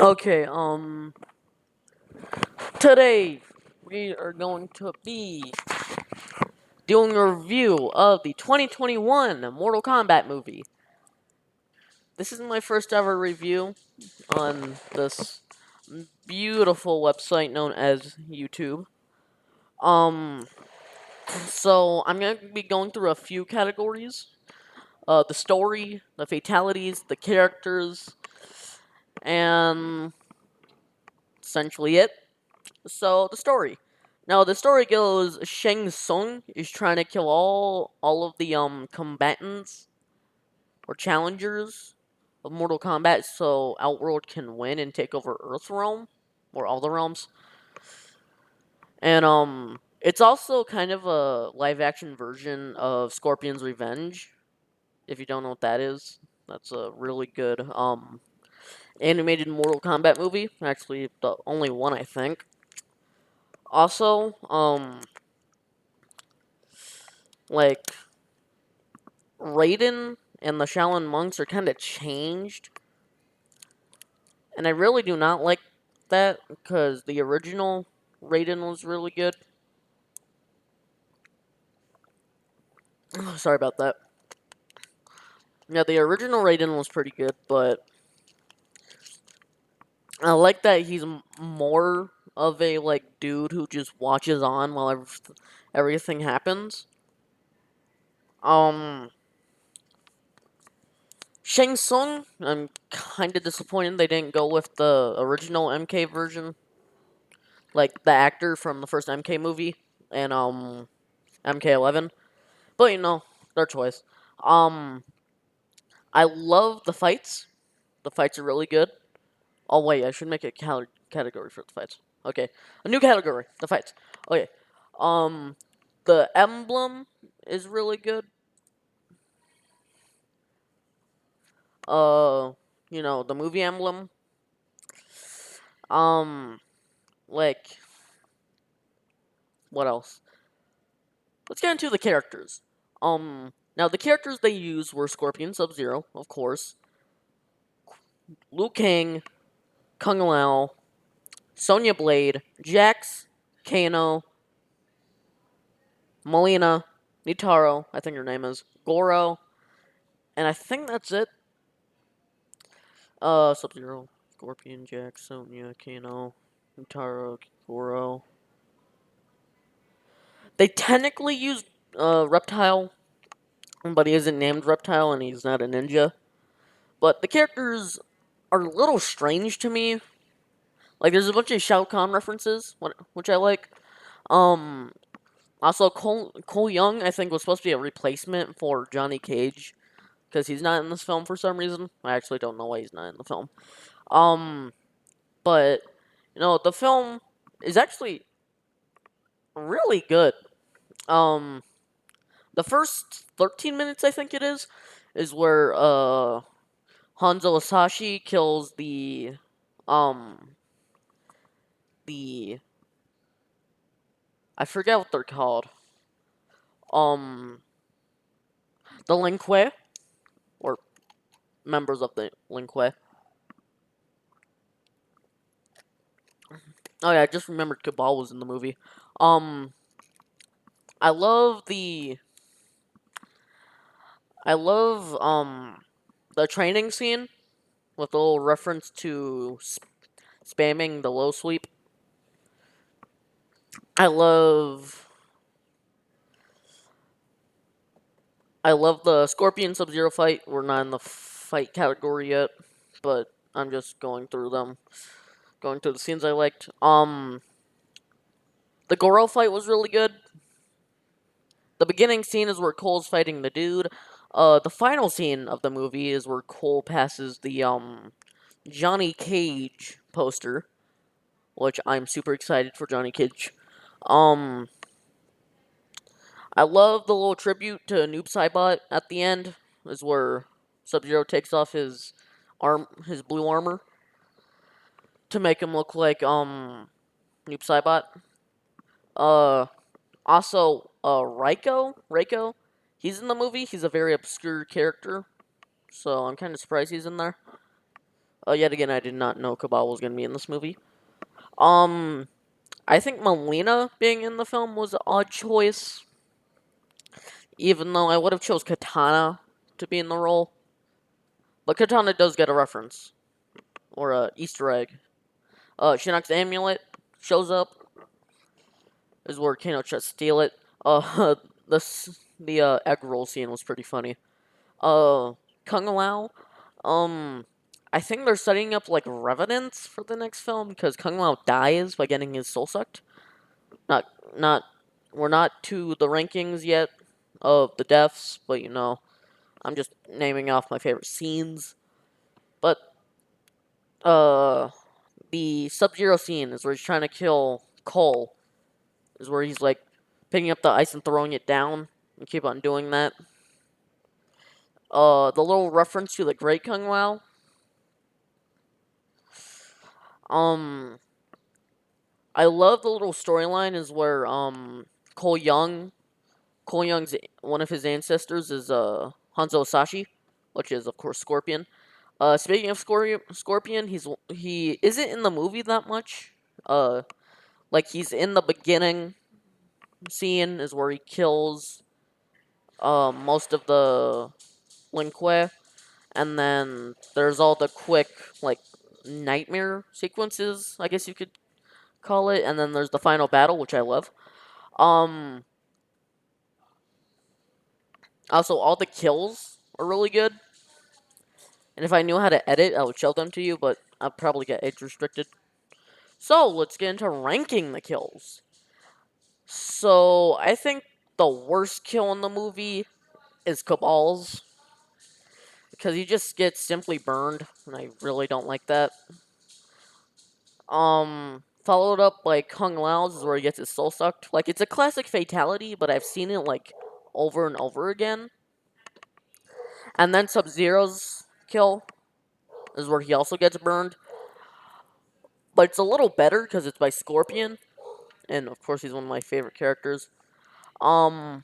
Okay, today we are going to be doing a review of the 2021 Mortal Kombat movie. This is my first ever review on this beautiful website known as YouTube. Um, so I'm gonna be going through a few categories. The story, the fatalities, the characters, and essentially it. So the story. Now the story goes Shang Tsung is trying to kill all of the combatants or challengers of Mortal Kombat so Outworld can win and take over Earth's realm or all the realms. And it's also kind of a live action version of Scorpion's Revenge. If you don't know what that is, that's a really good animated Mortal Kombat movie. Actually, the only one I think. Also, like Raiden and the Shaolin monks are kind of changed, and I really do not like that because the original Raiden was really good. Sorry about that. Yeah, the original Raiden was pretty good, but I like that he's more of a like dude who just watches on while everything happens. Um, Shang Tsung, I'm kind of disappointed they didn't go with the original MK version, like the actor from the first MK movie and MK11. But their choice. Um, I love the fights. The fights are really good. Oh wait, I should make a category for the fights. Okay, a new category. The fights. Okay. Um, the emblem is really good. Uh, the movie emblem. Um, like what else? Let's get into the characters. Now the characters they used were Scorpion Sub-Zero, of course, Liu Kang, Kung Lao, Sonya Blade, Jax, Kano, Molina, Nitaro, I think her name is, Goro, and I think that's it. Sub-Zero, Scorpion, Jax, Sonya, Kano, Nitaro, Goro. They technically used Reptile, but he isn't named Reptile and he's not a ninja. But the characters are a little strange to me. Like, there's a bunch of Shao Kahn references, which I like. Um, Also, Cole Young, I think, was supposed to be a replacement for Johnny Cage because he's not in this film for some reason. I actually don't know why he's not in the film. Um, but the film is actually really good. Um, the first 13 minutes, I think it is where Hanzo Asashi kills um the I forget what they're called. Um, the Lin Kuei or members of the Lin Kuei. Oh yeah, I just remembered Cabal was in the movie. Um, I love the I love the training scene with a little reference to spamming the low sweep. I love I love the Scorpion Sub-Zero fight. We're not in the fight category yet, but I'm just going through the scenes I liked. The Goro fight was really good. The beginning scene is where Cole's fighting the dude. The final scene of the movie is where Cole passes the Johnny Cage poster, which I'm super excited for Johnny Cage. Um, I love the little tribute to Noob Saibot at the end. Is where Sub-Zero takes off his blue armor to make him look like Noob Saibot. Uh, Also, Reiko, he's in the movie. He's a very obscure character, so I'm kind of surprised he's in there. Yet again, I did not know Cabal was gonna be in this movie. Um, I think Melina being in the film was an odd choice, even though I would have chose Katana to be in the role. But Katana does get a reference or a Easter egg. Shinnok's amulet shows up, is where Kano tries to steal it. Uh, the egg roll scene was pretty funny. Kung Lao, I think they're setting up like revenants for the next film because Kung Lao dies by getting his soul sucked. Not, not, we're not to the rankings yet of the deaths, but I'm just naming off my favorite scenes. But uh, the Sub-Zero scene is where he's trying to kill Cole. Is where he's like picking up the ice and throwing it down and keep on doing that. The little reference to the Great Kung Lao. Um, I love the little storyline is where Cole Young, Cole Young's one of his ancestors is Hanzo Sashi, which is of course Scorpion. Speaking of Scorpion, he isn't in the movie that much. Like he's in the beginning scene is where he kills most of the Lin Kuei, and then there's all the quick like nightmare sequences, I guess you could call it, and then there's the final battle, which I love. Um, Also all the kills are really good, and if I knew how to edit, I would show them to you, but I'd probably get age restricted. So let's get into ranking the kills. So I think the worst kill in the movie is Cabal's because he just gets simply burned, and I really don't like that. Followed up by Kung Lao's is where he gets his soul sucked. Like it's a classic fatality, but I've seen it like over and over again. And then Sub-Zero's kill is where he also gets burned, but it's a little better because it's by Scorpion, and of course he's one of my favorite characters. Um,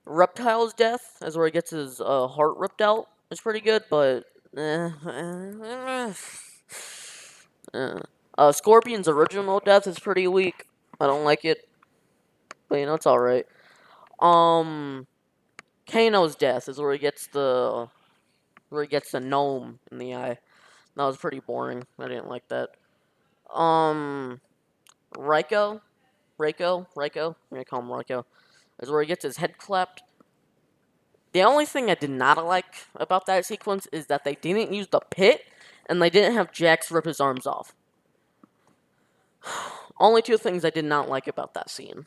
Reptile's death is where he gets his heart ripped out. It's pretty good, but Scorpion's original death is pretty weak. I don't like it, but it's all right. Kano's death is where he gets the gnome in the eye. That was pretty boring. I didn't like that. Um, Raiko, I'm gonna call him Raiko, is where he gets his head clapped. The only thing I did not like about that sequence is that they didn't use the pit, and they didn't have Jax rip his arms off. Only two things I did not like about that scene.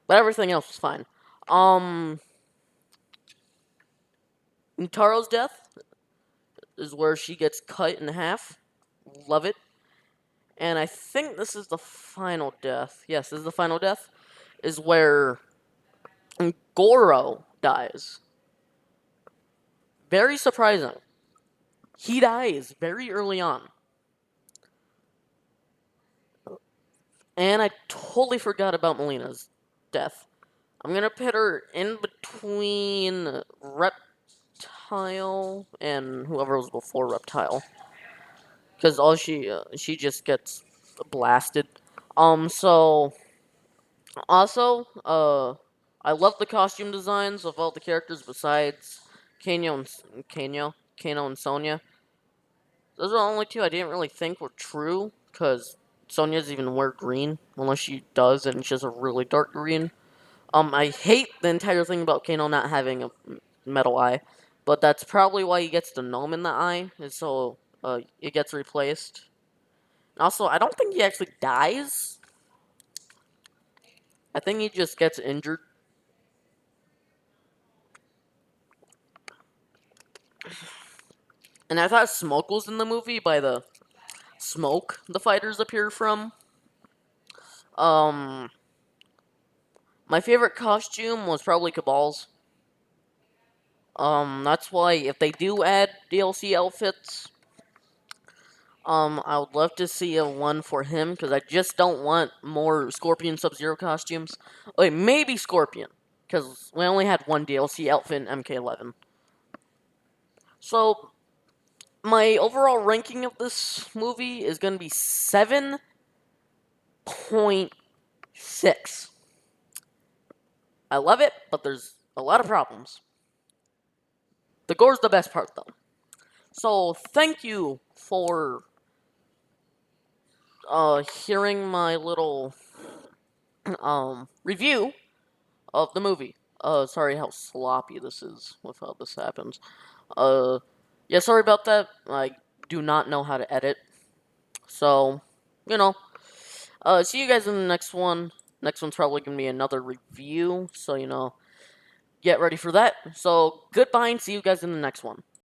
But everything else was fine. Utaro's death is where she gets cut in half. Love it. And I think this is the final death. Yes, this is the final death. Is where Goro dies. Very surprising. He dies very early on. And I totally forgot about Melina's death. I'm gonna put her in between Reptile and whoever was before Reptile, because all she just gets blasted. So also, I love the costume designs of all the characters besides Kano and Sonya. Those are the only two I didn't really think were true, because Sonya doesn't even wear green, unless she does, and it's just a really dark green. I hate the entire thing about Kano not having a metal eye, but that's probably why he gets the gnome in the eye, is so it gets replaced. Also, I don't think he actually dies. I think he just gets injured. And I thought smoke was in the movie by the smoke the fighters appear from. Um, my favorite costume was probably Cabal's. That's why if they do add DLC outfits, I would love to see a one for him because I just don't want more Scorpion Sub-Zero costumes. Okay, maybe Scorpion because we only had one DLC outfit in MK11. So, my overall ranking of this movie is going to be 7.6. I love it, but there's a lot of problems. The gore's the best part, though. So, thank you for hearing my little review of the movie. Sorry how sloppy this is with how this happens. Yeah, sorry about that. I do not know how to edit. So, you know, see you guys in the next one. Next one's probably gonna be another review, so, get ready for that. So, goodbye and see you guys in the next one.